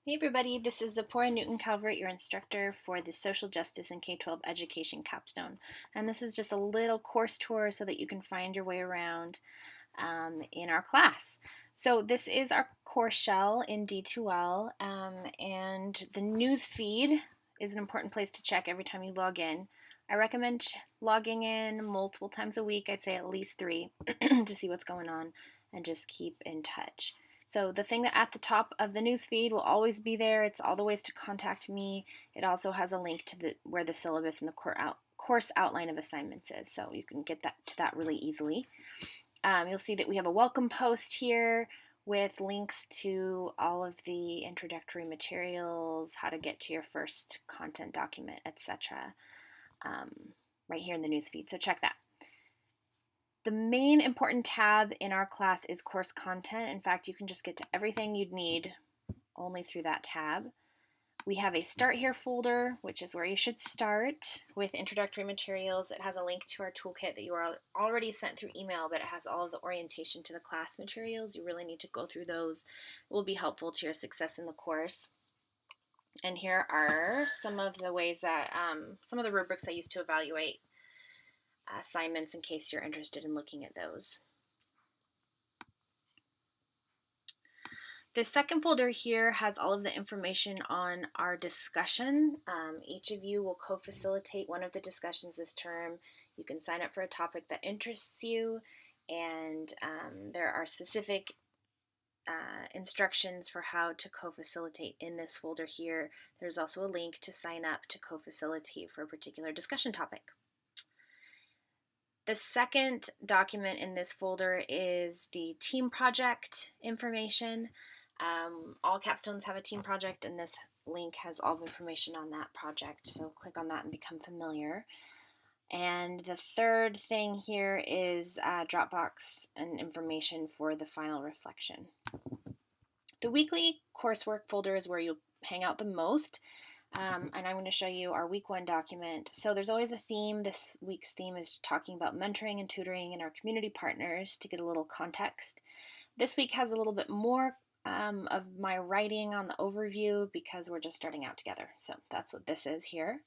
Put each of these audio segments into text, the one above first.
Hey everybody, this is Zipporah Newton-Calvert, your instructor for the Social Justice and K-12 Education Capstone. And this is just a little course tour so that you can find your way around in our class. So this is our course shell in D2L, and the news feed is an important place to check every time you log in. I recommend logging in multiple times a week, I'd say at least 3, to see what's going on and just keep in touch. So the thing that at the top of the news feed will always be there. It's all the ways to contact me. It also has a link to where the syllabus and the course outline of assignments is, so you can get to that really easily. You'll see that we have a welcome post here with links to all of the introductory materials, how to get to your first content document, etc. Right here in the news feed. So check that. The main important tab in our class is course content. In fact, you can just get to everything you'd need only through that tab. We have a Start Here folder, which is where you should start with introductory materials. It has a link to our toolkit that you are already sent through email, but it has all of the orientation to the class materials. You really need to go through those. It will be helpful to your success in the course. And here are some of the ways that, some of the rubrics I use to evaluate assignments in case you're interested in looking at those. The second folder here has all of the information on our discussion. Each of you will co-facilitate one of the discussions this term. You can sign up for a topic that interests you, and there are specific instructions for how to co-facilitate in this folder here. There's also a link to sign up to co-facilitate for a particular discussion topic. The second document in this folder is the team project information. All capstones have a team project, and this link has all the information on that project, so click on that and become familiar. And the third thing here is Dropbox and information for the final reflection. The weekly coursework folder is where you'll hang out the most. And I'm going to show you our week 1 document. So there's always a theme. This week's theme is talking about mentoring and tutoring and our community partners to get a little context. This week has a little bit more of my writing on the overview because we're just starting out together. So that's what this is here.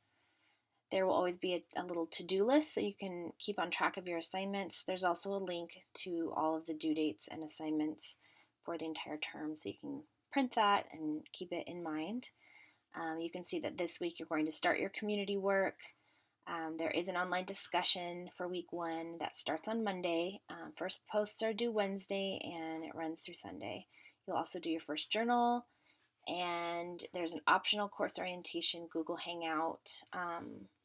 There will always be a little to-do list so you can keep on track of your assignments. There's also a link to all of the due dates and assignments for the entire term, so you can print that and keep it in mind. You can see that this week you're going to start your community work. There is an online discussion for week 1 that starts on Monday. First posts are due Wednesday and it runs through Sunday. You'll also do your first journal, and there's an optional course orientation Google Hangout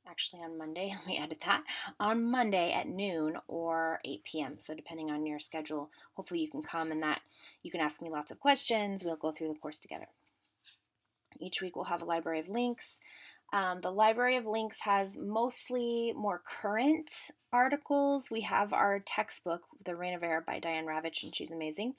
actually on Monday. Let me edit that. On Monday at noon or 8 p.m. So depending on your schedule, hopefully you can come, and that you can ask me lots of questions. We'll go through the course together. Each week we'll have a library of links. The library of links has mostly more current articles. We have our textbook, The Reign of Error by Diane Ravitch, and she's amazing.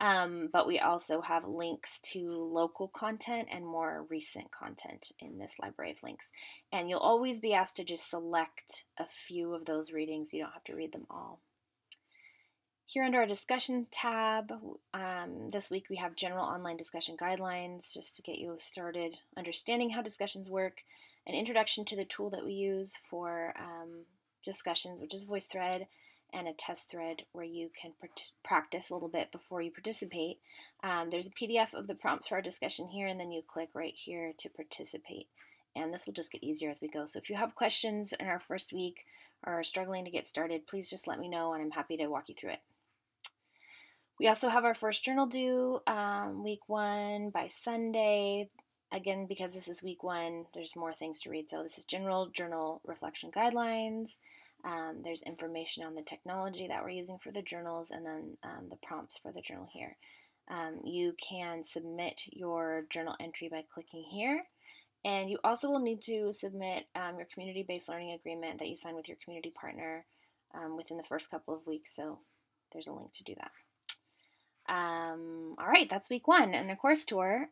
But we also have links to local content and more recent content in this library of links. And you'll always be asked to just select a few of those readings. You don't have to read them all. Here under our discussion tab, this week we have general online discussion guidelines just to get you started understanding how discussions work, an introduction to the tool that we use for discussions, which is VoiceThread, and a test thread where you can practice a little bit before you participate. There's a PDF of the prompts for our discussion here, and then you click right here to participate. And this will just get easier as we go. So if you have questions in our first week or are struggling to get started, please just let me know and I'm happy to walk you through it. We also have our first journal due week 1 by Sunday. Again, because this is week 1, there's more things to read. So this is general journal reflection guidelines. There's information on the technology that we're using for the journals, and then the prompts for the journal here. You can submit your journal entry by clicking here. And you also will need to submit your community-based learning agreement that you sign with your community partner within the first couple of weeks. So there's a link to do that. All right, that's week 1 and the course tour.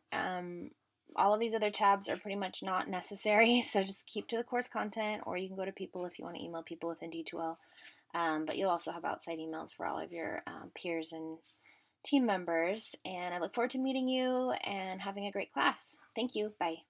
All of these other tabs are pretty much not necessary, so just keep to the course content, or you can go to people if you want to email people within D2L. But you'll also have outside emails for all of your peers and team members, and I look forward to meeting you and having a great class. Thank you. Bye.